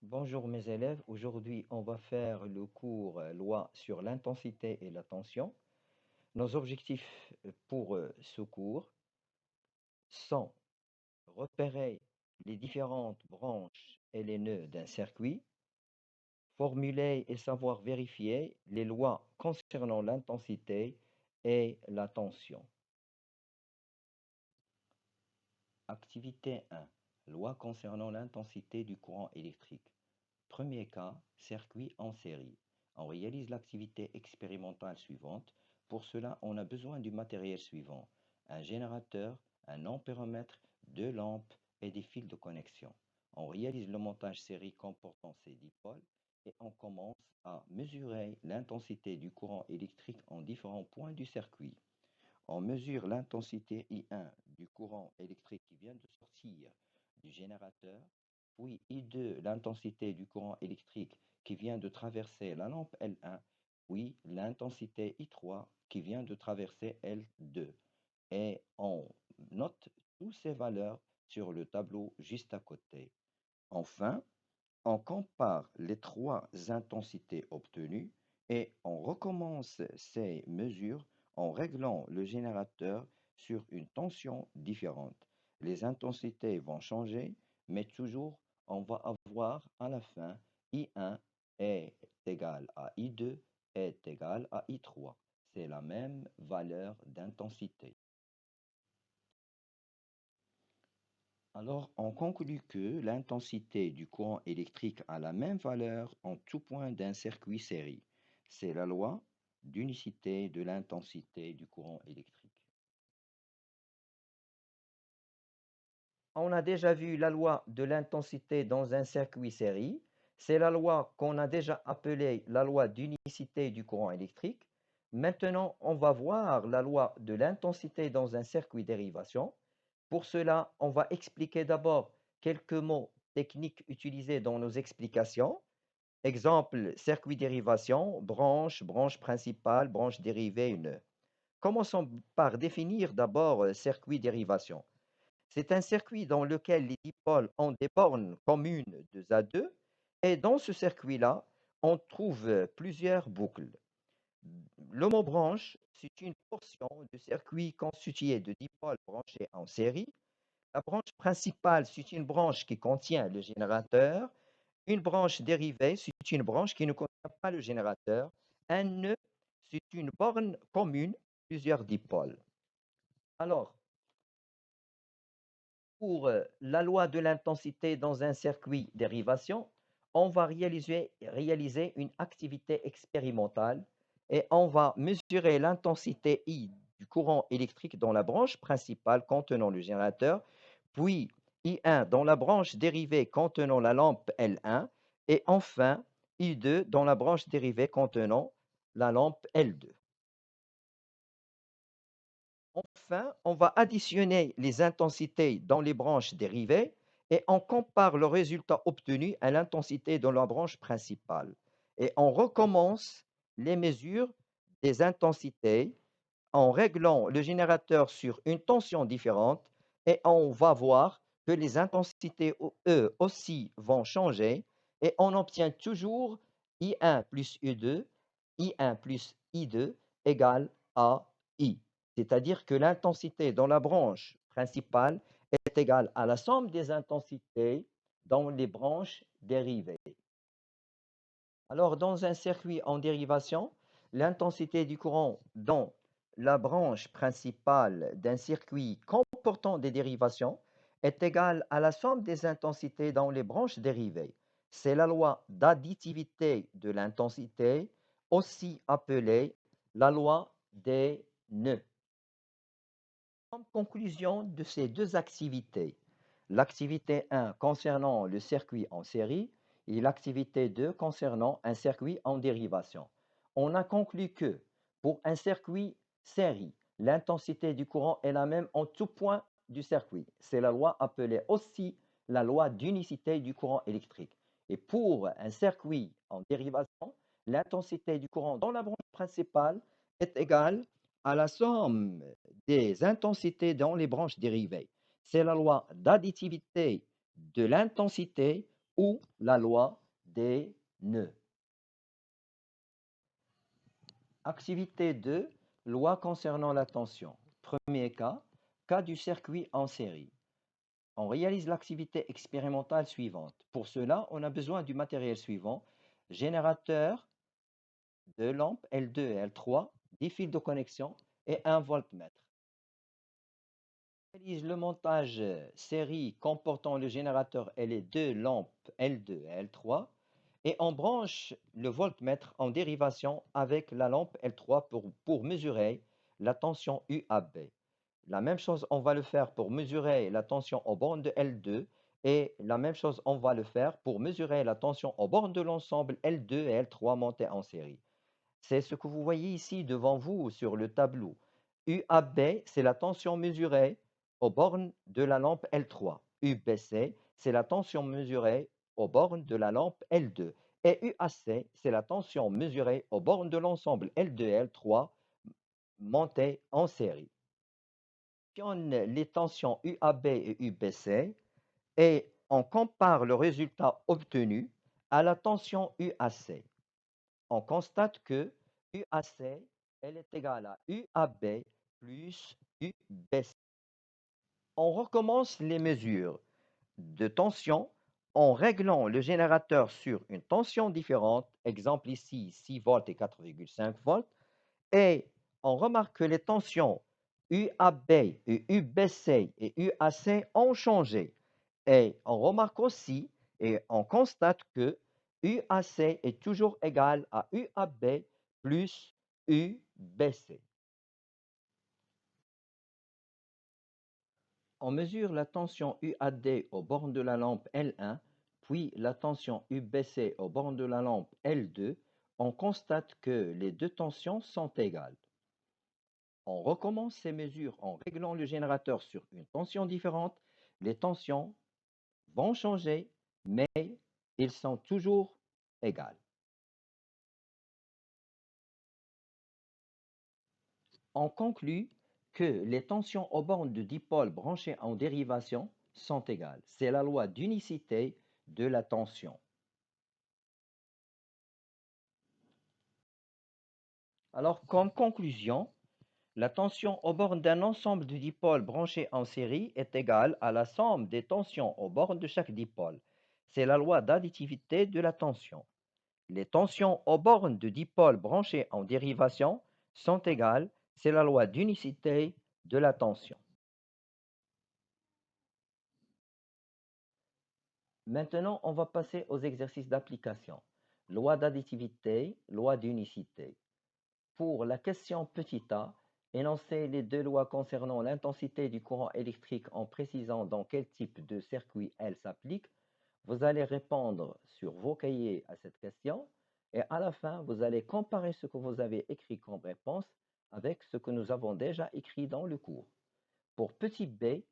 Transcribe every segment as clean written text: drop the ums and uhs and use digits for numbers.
Bonjour mes élèves, aujourd'hui on va faire le cours loi sur l'intensité et la tension. Nos objectifs pour ce cours sont repérer les différentes branches et les nœuds d'un circuit, formuler et savoir vérifier les lois concernant l'intensité et la tension. Activité 1. Loi concernant l'intensité du courant électrique. Premier cas, circuit en série. On réalise l'activité expérimentale suivante. Pour cela, on a besoin du matériel suivant: un générateur, un ampéromètre, deux lampes et des fils de connexion. On réalise le montage série comportant ces dipoles et on commence à mesurer l'intensité du courant électrique en différents points du circuit. On mesure l'intensité I1 du courant électrique qui vient de sortir du générateur, puis I2 l'intensité du courant électrique qui vient de traverser la lampe L1, puis l'intensité I3 qui vient de traverser L2. Et on note toutes ces valeurs sur le tableau juste à côté. Enfin, on compare les trois intensités obtenues et on recommence ces mesures en réglant le générateur sur une tension différente. Les intensités vont changer, mais toujours on va avoir à la fin I1 est égal à I2 est égal à I3. C'est la même valeur d'intensité. Alors, on conclut que l'intensité du courant électrique a la même valeur en tout point d'un circuit série. C'est la loi d'unicité de l'intensité du courant électrique. On a déjà vu la loi de l'intensité dans un circuit série. C'est la loi qu'on a déjà appelée la loi d'unicité du courant électrique. Maintenant, on va voir la loi de l'intensité dans un circuit dérivation. Pour cela, on va expliquer d'abord quelques mots techniques utilisés dans nos explications. Exemple, circuit dérivation, branche, branche principale, branche dérivée, une. Commençons par définir d'abord circuit dérivation. C'est un circuit dans lequel les dipôles ont des bornes communes 2 à 2 et dans ce circuit-là, on trouve plusieurs boucles. Le mot branche, c'est une portion du circuit constitué de dipôles branchés en série. La branche principale, c'est une branche qui contient le générateur. Une branche dérivée, c'est une branche qui ne contient pas le générateur. Un nœud, c'est une borne commune, plusieurs dipôles. Alors, pour la loi de l'intensité dans un circuit dérivation, on va réaliser une activité expérimentale et on va mesurer l'intensité I du courant électrique dans la branche principale contenant le générateur, puis I1 dans la branche dérivée contenant la lampe L1 et enfin I2 dans la branche dérivée contenant la lampe L2. Enfin, on va additionner les intensités dans les branches dérivées et on compare le résultat obtenu à l'intensité dans la branche principale. Et on recommence les mesures des intensités en réglant le générateur sur une tension différente et on va voir que les intensités, eux aussi, vont changer et on obtient toujours I1 plus I2, I1 plus I2 égale à I. C'est-à-dire que l'intensité dans la branche principale est égale à la somme des intensités dans les branches dérivées. Alors, dans un circuit en dérivation, l'intensité du courant dans la branche principale d'un circuit comportant des dérivations est égale à la somme des intensités dans les branches dérivées. C'est la loi d'additivité de l'intensité, aussi appelée la loi des nœuds. En conclusion de ces deux activités, l'activité 1 concernant le circuit en série et l'activité 2 concernant un circuit en dérivation, on a conclu que pour un circuit série, l'intensité du courant est la même en tout point du circuit. C'est la loi appelée aussi la loi d'unicité du courant électrique. Et pour un circuit en dérivation, l'intensité du courant dans la branche principale est égale à la somme des intensités dans les branches dérivées. C'est la loi d'additivité de l'intensité ou la loi des nœuds. Activité 2, loi concernant la tension. Premier cas du circuit en série. On réalise l'activité expérimentale suivante. Pour cela, on a besoin du matériel suivant: générateur, deux lampes L2 et L3, 10 fils de connexion et un voltmètre. On réalise le montage série comportant le générateur et les deux lampes L2 et L3 et on branche le voltmètre en dérivation avec la lampe L3 pour mesurer la tension UAB. La même chose, on va le faire pour mesurer la tension aux bornes de L2 et la même chose, on va le faire pour mesurer la tension aux bornes de l'ensemble L2 et L3 montés en série. C'est ce que vous voyez ici devant vous sur le tableau. UAB, c'est la tension mesurée aux bornes de la lampe L3. UBC, c'est la tension mesurée aux bornes de la lampe L2. Et UAC, c'est la tension mesurée aux bornes de l'ensemble L2 et L3 montés en série. Les tensions UAB et UBC et on compare le résultat obtenu à la tension UAC. On constate que UAC elle est égale à UAB plus UBC. On recommence les mesures de tension en réglant le générateur sur une tension différente, exemple ici 6 volts et 4,5 volts, et on remarque que les tensions UAB et UBC et UAC ont changé. Et on remarque aussi et on constate que UAC est toujours égal à UAB plus UBC. On mesure la tension UAD aux bornes de la lampe L1, puis la tension UBC aux bornes de la lampe L2. On constate que les deux tensions sont égales. On recommence ces mesures en réglant le générateur sur une tension différente. Les tensions vont changer, mais ils sont toujours égales. On conclut que les tensions aux bornes de dipôles branchés en dérivation sont égales. C'est la loi d'unicité de la tension. Alors, comme conclusion, la tension aux bornes d'un ensemble de dipôles branchés en série est égale à la somme des tensions aux bornes de chaque dipôle. C'est la loi d'additivité de la tension. Les tensions aux bornes de dipôles branchés en dérivation sont égales. C'est la loi d'unicité de la tension. Maintenant, on va passer aux exercices d'application. Loi d'additivité, loi d'unicité. Pour la question petit a, énoncez les deux lois concernant l'intensité du courant électrique en précisant dans quel type de circuit elles s'appliquent. Vous allez répondre sur vos cahiers à cette question et à la fin, vous allez comparer ce que vous avez écrit comme réponse avec ce que nous avons déjà écrit dans le cours. Pour petit b,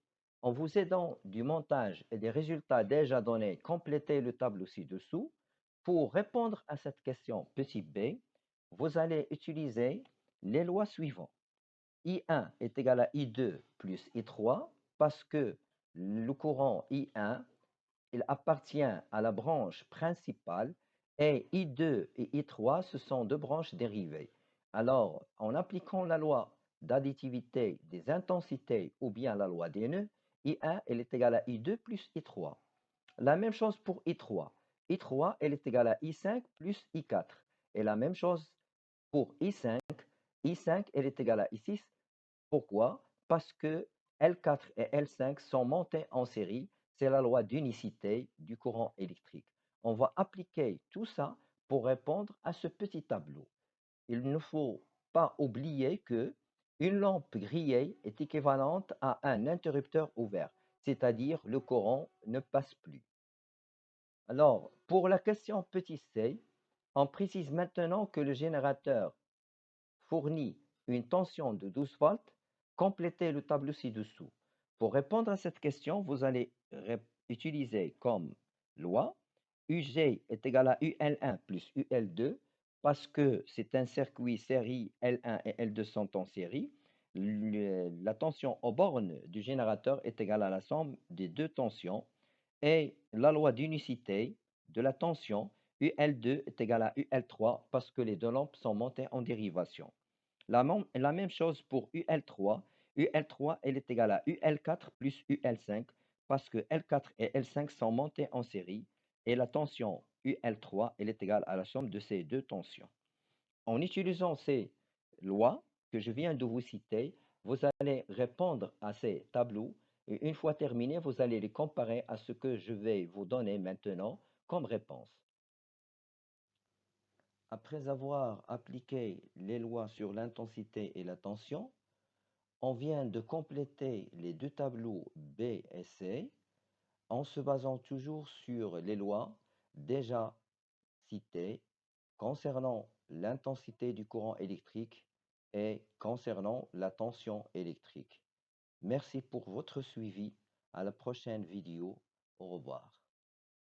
en vous aidant du montage et des résultats déjà donnés, complétez le tableau ci-dessous. Pour répondre à cette question petit b, vous allez utiliser les lois suivantes. I1 est égal à I2 plus I3 parce que le courant I1 il appartient à la branche principale et I2 et I3, ce sont deux branches dérivées. Alors, en appliquant la loi d'additivité des intensités ou bien la loi des nœuds, I1 elle est égale à I2 plus I3. La même chose pour I3. I3 elle est égale à I5 plus I4. Et la même chose pour I5. I5 elle est égale à I6. Pourquoi? Parce que L4 et L5 sont montés en série. C'est la loi d'unicité du courant électrique. On va appliquer tout ça pour répondre à ce petit tableau. Il ne faut pas oublier que une lampe grillée est équivalente à un interrupteur ouvert, c'est-à-dire le courant ne passe plus. Alors, pour la question petit c, on précise maintenant que le générateur fournit une tension de 12 volts. Complétez le tableau ci-dessous. Pour répondre à cette question, vous allez utiliser comme loi UG est égal à UL1 plus UL2 parce que c'est un circuit série L1 et L2 sont en série. La tension aux bornes du générateur est égale à la somme des deux tensions Et la loi d'unicité de la tension, UL2 est égal à UL3 parce que les deux lampes sont montées en dérivation. La même chose pour UL3. UL3, elle est égale à UL4 plus UL5 parce que L4 et L5 sont montés en série et la tension UL3, elle est égale à la somme de ces deux tensions. En utilisant ces lois que je viens de vous citer, vous allez répondre à ces tableaux et une fois terminé, vous allez les comparer à ce que je vais vous donner maintenant comme réponse. Après avoir appliqué les lois sur l'intensité et la tension, on vient de compléter les deux tableaux B et C en se basant toujours sur les lois déjà citées concernant l'intensité du courant électrique et concernant la tension électrique. Merci pour votre suivi. À la prochaine vidéo. Au revoir.